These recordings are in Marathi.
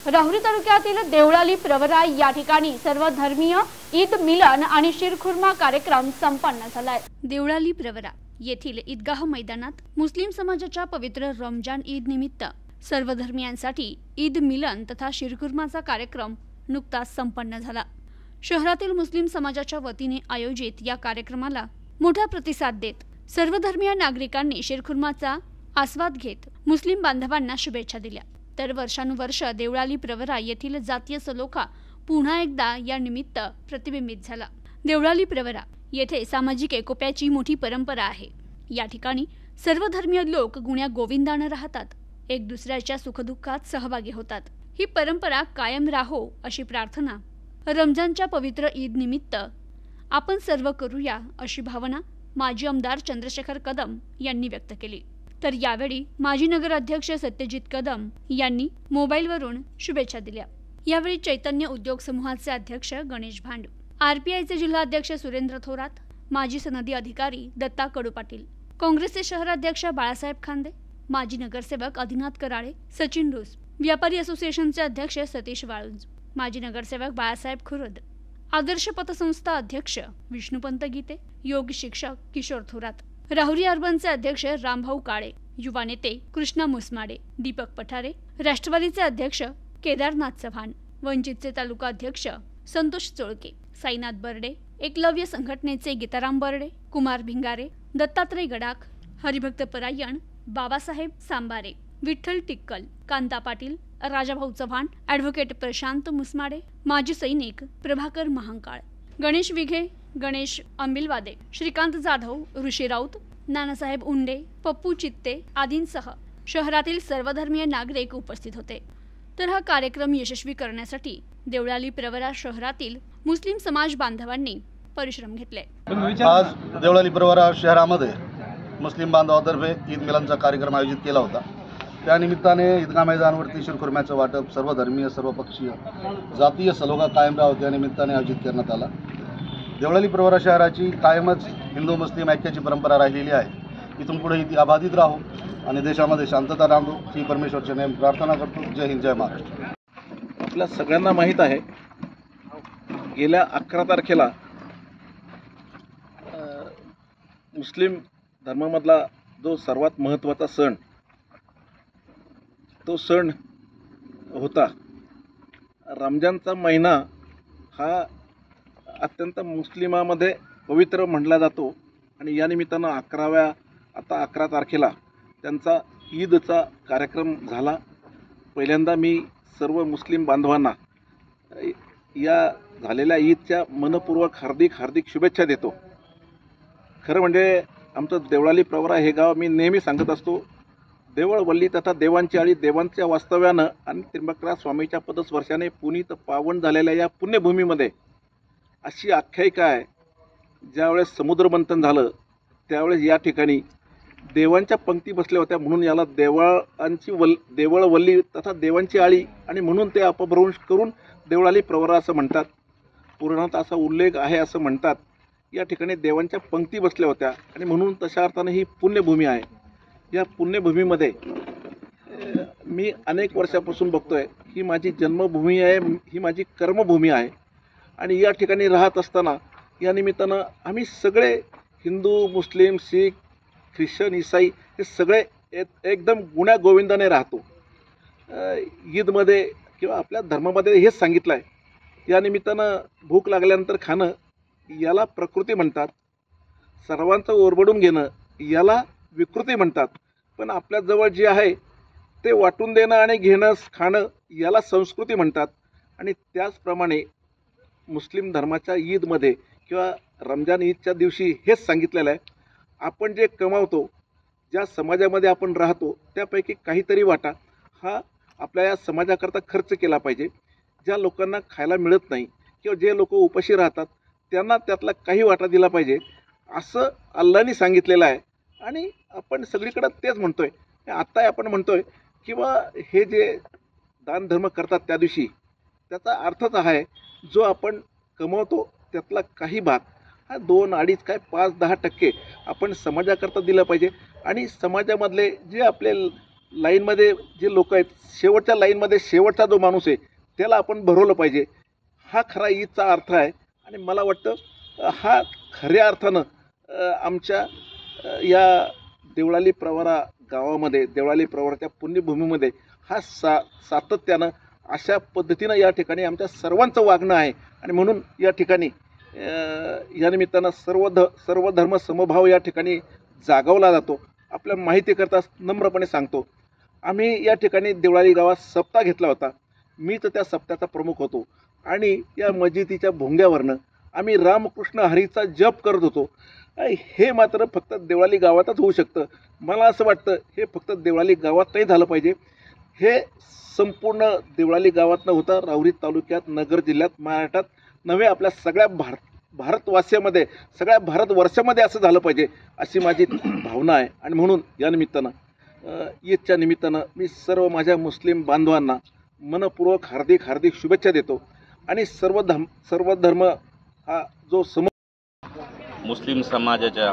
राहुरी तालुक्यातील देवळाली प्रवरा या ठिकाणी सर्व धर्मीय ईद मिलन आणि शिरखुर्मा कार्यक्रम संपन्न झालाय। देवळाली प्रवरा येथील ईदगाह मैदानात मुस्लिम समाजाच्या पवित्र रमजान ईद निमित्त सर्व धर्मियांसाठी ईद मिलन तथा शिरखुर्माचा कार्यक्रम नुकताच संपन्न झाला। शहरातील मुस्लिम समाजाच्या वतीने आयोजित या कार्यक्रमाला मोठा प्रतिसाद देत सर्व धर्मीय नागरिकांनी शिरखुर्माचा आस्वाद घेत मुस्लिम बांधवांना शुभेच्छा दिल्या। तर वर्षानुवर्ष देवळाली प्रवरा येथील जातीय सलोखा पुन्हा एकदा या निमित्त प्रतिबिंबित झाला। देवळाली प्रवरा येथे सामाजिक एकोप्याची मोठी परंपरा आहे। या ठिकाणी सर्व धर्मीय लोक गुण्या गोविंदाने राहतात, एक दुसऱ्याच्या सुखदुःखात सहभागी होतात। ही परंपरा कायम राहो अशी प्रार्थना रमजानच्या पवित्र ईद निमित्त आपण सर्व करूया अशी भावना माजी आमदार चंद्रशेखर कदम यांनी व्यक्त केली। तर यावेळी माजी नगराध्यक्ष सत्यजित कदम यांनी मोबाईलवरून शुभेच्छा दिल्या। यावेळी चैतन्य उद्योग समूहाचे अध्यक्ष गणेश भांड, आरपीआयचे जिल्हाध्यक्ष सुरेंद्र थोरात, माजी सनदी अधिकारी दत्ता कडू पाटील, काँग्रेसचे शहराध्यक्ष बाळासाहेब खांदे, माजी नगरसेवक आदिनाथ कराळे, सचिन रूस, व्यापारी असोसिएशनचे अध्यक्ष सतीश वाळुंज, माजी नगरसेवक बाळासाहेब खुर्द, आदर्श पतसंस्था अध्यक्ष विष्णुपंत गीते, योग शिक्षक किशोर थोरात, राहुरी अर्बनचे अध्यक्ष रामभाऊ काळे, युवा नेते कृष्णा मुसमाडे, दीपक पठारे, राष्ट्रवादीचे अध्यक्ष केदारनाथ चव्हाण, वंचितचे तालुका अध्यक्ष संतोष चोळके, साईनाथ बर्डे, एकलव्य संघटनेचे गीताराम बर्डे, कुमार भिंगारे, दत्तात्रय गडाख, हरिभक्त परायण, बाबासाहेब सांबारे, विठ्ठल टिक्कल, कांता पाटील, राजाभाऊ चव्हाण, ॲडव्होकेट प्रशांत मुसमाडे, माजी सैनिक प्रभाकर महांकाळ, गणेश विघे, गणेश अंबिलवादे, श्रीकांत जाधव, ऋषी राऊत, नानासाहेब उंडे, पप्पू चित्ते आदींसह शहरातील सर्वधर्मीय नागरिक उपस्थित होते। तर हा कार्यक्रम यशस्वी करण्यासाठी देवळाली प्रवरा शहरातील मुस्लिम समाज बांधवांनी परिश्रम घेतले। आज देवळाली प्रवरा शहरामध्ये मुस्लिम बांधवांतर्फे ईद मिलनचा कार्यक्रम आयोजित केला होता। त्या निमित्ताने ईदगाह मैदानावरती शिरखुर्म्याचं वाटप सर्व धर्मीय सर्वपक्षीय जातीय सलोखा कायम राहावा या निमित्ताने आयोजित करण्यात आला। देवळाली प्रवरा शहराची कायमच हिंदू मुस्लिम ऐक्याची परंपरा राहिलेली आहे। इथून पुढे ती अबाधित राहो आणि देशामध्ये शांतता राहू ही परमेश्वरच्या नेम प्रार्थना करतो। जय हिंद, जय महाराष्ट्र। आपल्या सगळ्यांना माहीत आहे, गेल्या 11 तारखेला मुस्लिम धर्मामधला जो सर्वात महत्त्वाचा सण तो सण होता। रमजानचा महिना हा अत्यंत मुस्लिमामध्ये पवित्र म्हटला जातो आणि या निमित्तानं 11 तारखेला त्यांचा ईदचा कार्यक्रम झाला। पहिल्यांदा मी सर्व मुस्लिम बांधवांना या झालेल्या ईदच्या मनपूर्वक हार्दिक शुभेच्छा देतो। खरं म्हणजे आमचं देवळाली प्रवरा हे गाव मी नेहमी सांगत असतो, देवळवल्ली तथा देवांची आळी, देवांच्या वास्तव्यानं आणि त्र्यंबकराज स्वामीच्या पदस्पर्शाने पुनीत पावन झालेल्या या पुण्यभूमीमध्ये अशी आख्यायिका आहे, ज्यावेळेस समुद्रमंथन झालं त्यावेळेस या ठिकाणी देवांच्या पंक्ती बसल्या होत्या, म्हणून याला देवळवल्ली तथा देवांची आळी आणि म्हणून ते अपभ्रंश करून देवळाली प्रवरा असं म्हणतात। पुराणात असा उल्लेख आहे असं म्हणतात, या ठिकाणी देवांच्या पंक्ती बसल्या होत्या आणि म्हणून तशा अर्थानं ही पुण्यभूमी आहे। या पुण्यभूमीमध्ये मी अनेक वर्षापासून बघतोय, ही माझी जन्मभूमी आहे, ही माझी कर्मभूमी आहे आणि या ठिकाणी राहत असताना या निमित्तानं आम्ही सगळे हिंदू, मुस्लिम, शीख, ख्रिश्चन, ईसाई हे सगळे एकदम गुण्या गोविंदाने राहतो। ईदमध्ये किंवा आपल्या धर्मामध्ये हेच सांगितलं आहे, या निमित्तानं भूक लागल्यानंतर खाणं याला प्रकृती म्हणतात, सर्वांचं ओरबडून घेणं याला विकृती म्हणतात, पण आपल्याजवळ जे आहे ते वाटून देणं आणि घेणं खाणं याला संस्कृती म्हणतात। आणि त्याचप्रमाणे मुस्लिम धर्माच्या ईदमध्ये किंवा रमजान ईदच्या दिवशी हेच सांगितलेलं आहे, आपण जे कमावतो, ज्या समाजामध्ये आपण राहतो त्यापैकी काहीतरी वाटा हा आपल्या या समाजाकरता खर्च केला पाहिजे। ज्या लोकांना खायला मिळत नाही किंवा जे लोक उपाशी राहतात त्यांना त्यातला काही वाटा दिला पाहिजे असं अल्लाहने सांगितलेलं आहे आणि आपण सगळीकडे तेच म्हणतोय। आत्ता आपण म्हणतोय किंवा हे जे दान धर्म करतात त्या दिवशी त्याचा अर्थच आहे, जो आपण कमवतो त्यातला काही भाग हा 2, 2.5 काय 5-10% आपण समाजाकरता दिलं पाहिजे आणि समाजामधले जे आपले लाईनमध्ये जे लोक आहेत, शेवटच्या लाईनमध्ये शेवटचा जो माणूस आहे त्याला आपण भरवलं पाहिजे. हा खरा ईदचा अर्थ आहे. आणि मला वाटतं हा खऱ्या अर्थानं आमच्या या देवळाली प्रवरा गावामध्ये, देवळाली प्रवराच्या पुण्यभूमीमध्ये हा सातत्यानं अशा पद्धतीनं या ठिकाणी आमच्या सर्वांचं वागणं आहे. आणि म्हणून या ठिकाणी या निमित्तानं सर्व धर्म समभाव या ठिकाणी जागवला जातो. आपल्या माहितीकरता नम्रपणे सांगतो, आम्ही या ठिकाणी देवळाली गावात सप्ताह घेतला होता. मी तर त्या सप्ताहाचा प्रमुख होतो. आणि या मस्जिदीच्या भोंग्यावरनं आम्ही रामकृष्ण हरीचा जप करत होतो. हे मात्र फक्त देवळाली गावातच होऊ शकतं. मला असं वाटतं हे फक्त देवळाली गावात नाही झालं पाहिजे. हे संपूर्ण देवळाली गावात न होता राहुरी तालुक्यात, नगर जिल्ह्यात, महाराष्ट्रात नव्हे आपल्या सगळ्या भारतवासियामध्ये, सगळ्या भारतवर्षामध्ये असं झालं पाहिजे अशी माझी भावना आहे. आणि म्हणून या निमित्तानं ईदच्या निमित्तानं मी सर्व माझ्या मुस्लिम बांधवांना मनपूर्वक हार्दिक शुभेच्छा देतो. आणि सर्व धर्म हा जो मुस्लिम समाजाच्या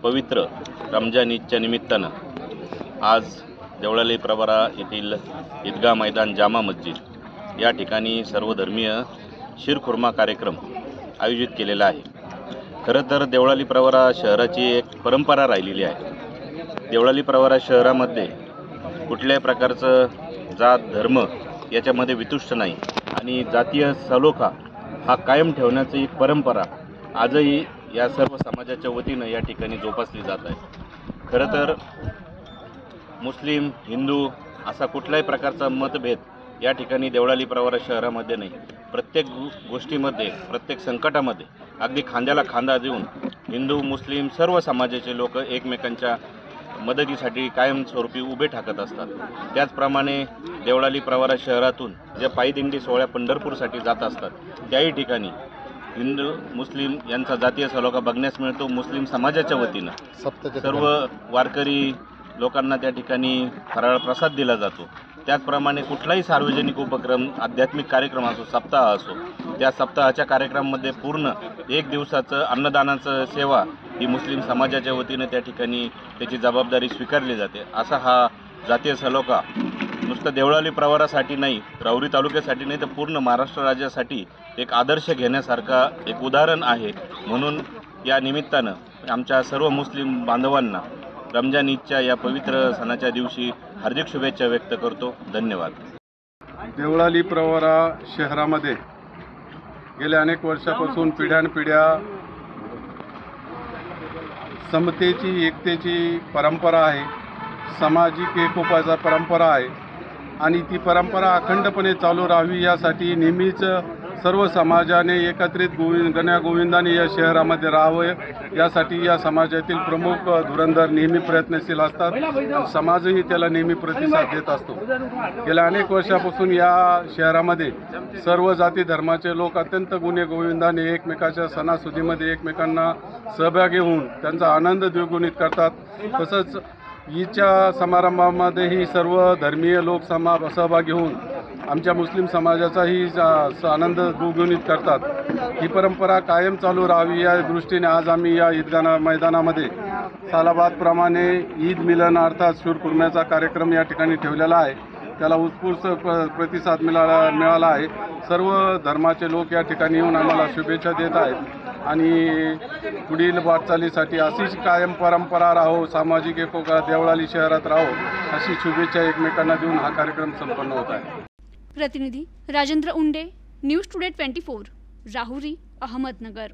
पवित्र रमजान ईदच्या निमित्तानं आज देवळाली प्रवरा येथील ईदगाह मैदान जामा मस्जिद या ठिकाणी सर्वधर्मीय शिरखुर्मा कार्यक्रम आयोजित केलेला आहे. खरं तर देवळाली प्रवरा शहराची एक परंपरा राहिलेली आहे. देवळाली प्रवरा शहरामध्ये कुठल्याही प्रकारचं जात धर्म याच्यामध्ये वितुष्ट नाही आणि जातीय सलोखा हा कायम ठेवण्याची एक परंपरा आजही या सर्व समाजाच्या वतीनं या ठिकाणी जोपासली जात आहे. खरं तर मुस्लिम, हिंदू असा कुठल्याही प्रकारचा मतभेद या ठिकाणी देवळाली प्रवरा शहरामध्ये नाही. प्रत्येक गोष्टीमध्ये, प्रत्येक संकटामध्ये अगदी खांद्याला खांदा देऊन हिंदू, मुस्लिम सर्व समाजाचे लोक एकमेकांच्या मदतीसाठी कायमस्वरूपी उभे ठाकत असतात. त्याचप्रमाणे देवळाली प्रवरा शहरातून ज्या पायी दिंडी सोहळ्या पंढरपूरसाठी जात असतात त्याही ठिकाणी हिंदू मुस्लिम यांचा जातीय सलोखा बघण्यास मिळतो. मुस्लिम समाजाच्या वतीनं सर्व वारकरी लोकांना त्या ठिकाणी फराळ प्रसाद दिला जातो. त्याचप्रमाणे कुठलाही सार्वजनिक उपक्रम, आध्यात्मिक कार्यक्रम असो, सप्ताह असो, त्या सप्ताहाच्या कार्यक्रमामध्ये पूर्ण एक दिवसाचं अन्नदानाचं सेवा ही मुस्लिम समाजाच्या वतीनं त्या ठिकाणी त्याची जबाबदारी स्वीकारली जाते. असा हा जातीय सलोखा नुसतं देवळाली प्रवरासाठी नाही, राहुरी तालुक्यासाठी नाही, तर पूर्ण महाराष्ट्र राज्यासाठी एक आदर्श घेण्यासारखा एक उदाहरण आहे. म्हणून या निमित्तानं आमच्या सर्व मुस्लिम बांधवांना रमजान ईदच्या या पवित्र सणाच्या दिवशी हार्दिक शुभेच्छा व्यक्त करतो. धन्यवाद. देवळाली प्रवरा शहरामध्ये गेल्या अनेक वर्षापासून पिढ्यानपिढ्या समतेची, एकतेची परंपरा आहे. सामाजिक एकोपाचा परंपरा आहे. आणि ती परंपरा अखंडपणे चालू राहावी यासाठी नेहमीच सर्व समाजाने एकत्रित गण्यागोविंदाने या शहरामध्ये राहावं यासाठी या समाजातील प्रमुख धुरंधर नेहमी प्रयत्नशील असतात. समाजही त्याला नेहमी प्रतिसाद देत असतो. गेल्या अनेक वर्षापासून या शहरामध्ये सर्व जाती धर्माचे लोक अत्यंत गुण्यागोविंदाने एकमेकाच्या सणासुदीमध्ये एकमेकांना सहभागी होऊन त्यांचा आनंद द्विगुणित करतात. तसंच ईदच्या समारंभामध्येही सर्व धर्मीय लोक सहभागी होऊन आमच्या मुस्लिम समाजाचाही आनंद द्विगुणित करतात. ही परंपरा कायम चालू राहावी या दृष्टीने आज आम्ही या ईदगाह मैदानामध्ये सालाबादप्रमाणे ईद मिलन अर्थात शिरखुर्म्याचा कार्यक्रम या ठिकाणी ठेवलेला आहे. त्याला उत्स्फूर्त प्रतिसाद मिळाला आहे. सर्व धर्माचे लोक या ठिकाणी येऊन आम्हाला शुभेच्छा देत आहेत. आणि पुढील वाटचालीसाठी अशीच कायम परंपरा राहो, सामाजिक एकोपा देवळाली शहरात राहो अशी शुभेच्छा एकमेकांना देऊन हा कार्यक्रम संपन्न होत आहे. प्रतिनिधी राजेंद्र उंडे, न्यूज टुडे 24, राहुरी, अहमदनगर.